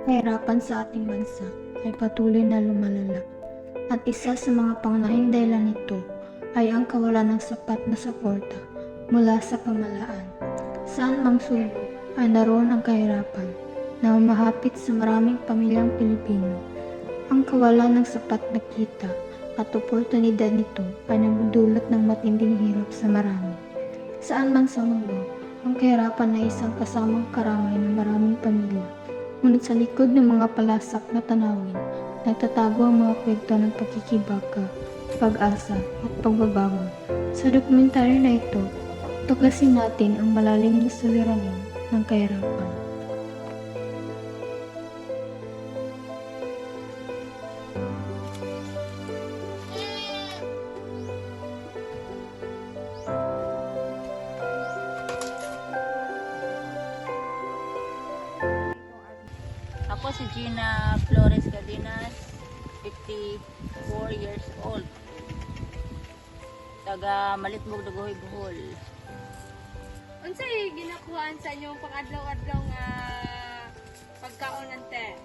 Kahirapan sa ating bansa ay patuloy na lumalala at isa sa mga pangunahing dahilan nito ay ang kawalan ng sapat na suporta mula sa pamahalaan. Saan mang sulok ay naroon ang kahirapan na umahapit sa maraming pamilyang Pilipino. Ang kawalan ng sapat na kita at oportunidad nito ay nagdudulot ng matinding hirap sa marami. Saan man sa mundo, ang kahirapan ay isang kasamang karamay ng maraming pamilya. Ngunit sa likod ng mga palasak na tanawin, nagtatago ang mga kwento ng pagkikibaka, pag-asa at pagbabago. Sa dokumentaryo na ito, tuklasin natin ang malalim na suliranin ng kahirapan. Ako si Gina Flores Cardenas, 54 years old. Taga Malitbog, Dagohoy, Bohol. Unsay ginakuhaan sa inyong pang-adlaw-adlaw nga pagkaon ante?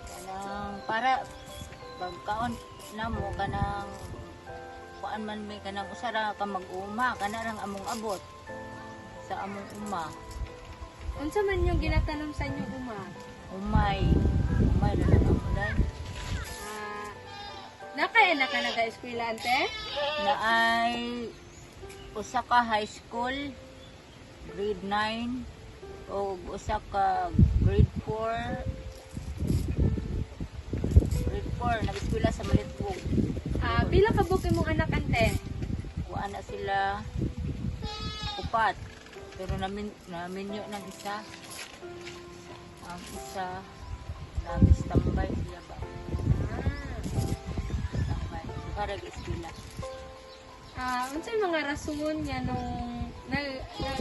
Kanang para pagkaon na mo kanang kuan man may kanang usara ka mag-uma kanang among abot sa among uma. Unsa man yung ginatanom sa inyong uma? Umay na lang ako dahil. Nakaya na ka nag-eskwela ante? Na ay usa ka high school grade 9 o usa ka grade 4 nag-eskwela sa Malitbog. Pila ka buok imong anak ante? Kuan na sila upat pero naminyo ng isa. Ang isa tambay siya ba? Tambay para eskwela. Unsay mga rason nga nung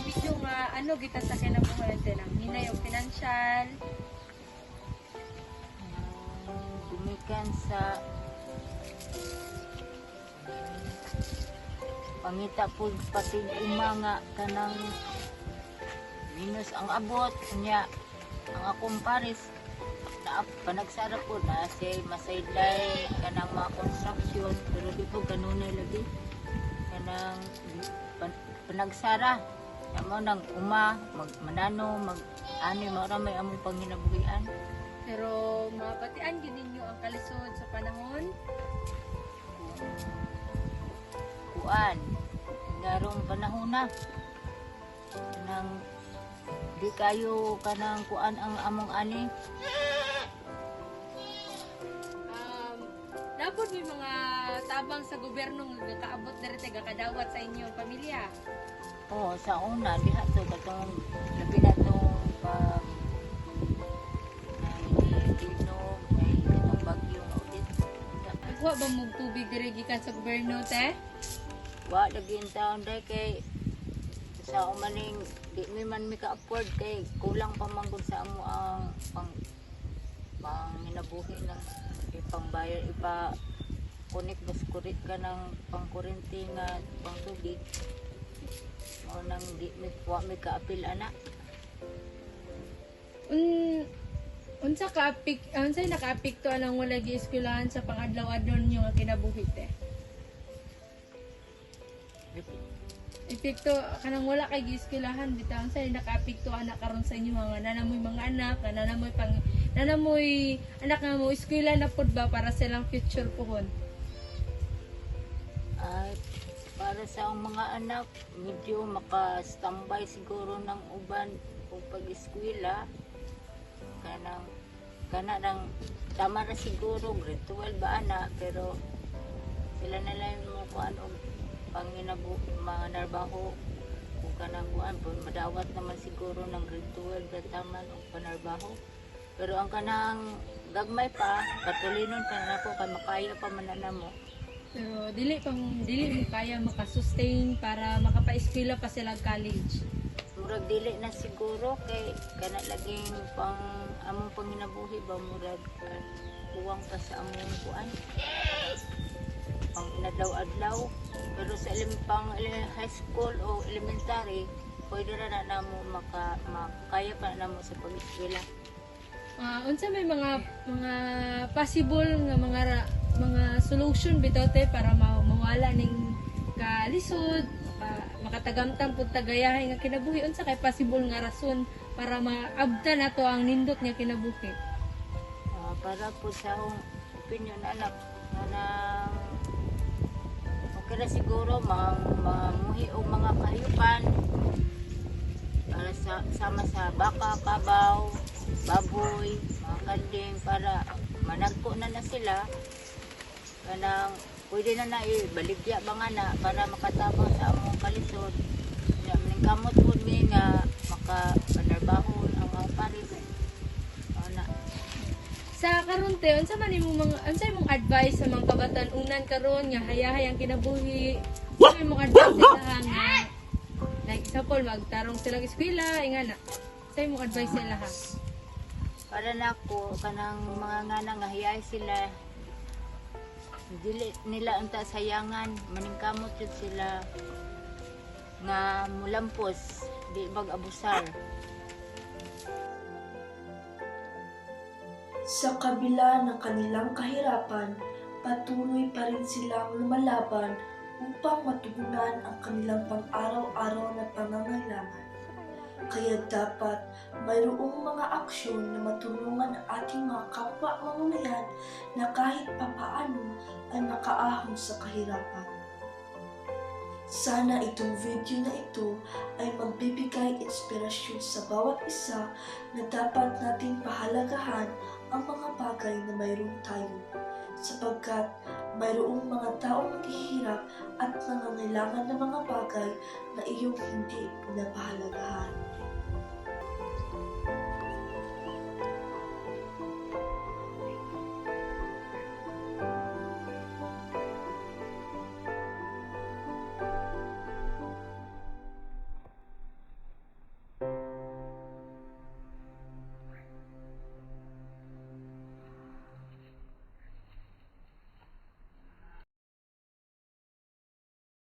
video nga ano kita sa kinabuhi ante nang hinay og financial? Gumikan sa pangita po pati umanga kanang minus ang abot niya ang akong pares na panagsara po na si masayday kanang mga construction pero di po kanunay lagi kanang panagsara mo nang uma manano ani mara may among panginabuhian. Pero mabatian gyud ninyo ang kalisod sa panahon. Kuan narong panahon na nang di kayo kanang kuan ang among ani. Dapat may mga tabang sa gobyerno nga kaabot diri nga kadawat sa inyong pamilya. Oo, sa una diha to katong labi na tong pag Dino, may itong bagyo nga ulit. Wa ba mo tubig diri gikan sa gobyerno te? Wa lagi ang taon day kay sa umaning di mi man mi ka-afford kay kulang pa man gud sa amo ang pang hinabuhi ng ipangbayar ipa kunik baskurit ka ng pangkuryente nga pang tubig o nang di mi wa mi ka-apil ana. Unsay naka-apekto anang wala gi-eskwelahan sa pang-adlaw-adlaw ninyo nga kinabuhi te? Epekto kanang wala kay gi-eskwelahan bitaw unsay naka-apekto anak karon sa inyo nga nanamoy mga anak, nanamoy anak nga mo eskwela na pud ba para sa ilang future pohon? At para sa ang mga anak medyo maka-standby siguro ng uban kung pag-eskwela kanang tama na siguro grade 12 ba ana pero sila na lang mo kuan og panginabu mga narbaho kung kanang kuan madawat naman siguro ng grade 12 na tama og panarbaho pero ang kanang gagmay pa patulinon pa na ko kay makaya pa man na mo. Pero dili mo kaya makasustain para makapa-eskwela pa sila college. Murag dili na siguro kay kana laging pang among panginabuhi ba murag kuwang pa sa among kuan pang inadlaw-adlaw pero sa high school o elementary pwede na namo makaya pa namo sa pag-eskwela. Unsa may mga possible nga mga solution bitaw te para mawala ning kalisod, makatagamtang pud tagayahay nga kinabuhi, unsa kay possible nga rason para maabtan nato ang nindot nga kinabuhi? Para po sa akong opinion anak na okay na siguro mamuhi o mga kahayupan para sama sa baka, kabaw, baboy, mga kanding para managpo na sila kanang pwede na ibaligya mga na para makatabang sa among kalisod ya maning kamot po mi nga makapanarbahon ang mga pares na. Sa karon te, unsa imong advice sa mga kabatan-unan karon nga hayahay ang kinabuhi? Unsa imong advice sa ilaha nga like example magtarong silang eskwela ingana? Unsa imong advice sa ilaha? Para nako kanang mga ngana nga hiyay sila dili nila unta sayangan maningkamot jud sila nga mulampos di mag-abusar. Sa kabila ng kanilang kahirapan, patuloy pa rin silang lumalaban upang matugunan ang kanilang pang-araw-araw na pangangailangan. Kaya dapat mayroong mga aksyon na matulungan ang ating mga kapwa mamamayan na kahit papaano ay makaahon sa kahirapan. Sana itong video na ito ay magbibigay inspirasyon sa bawat isa na dapat nating pahalagahan ang mga bagay na mayroon tayo, sapagkat mayroong mga taong naghihirap at nangangailangan ng mga bagay na iyong hindi pinapahalagahan.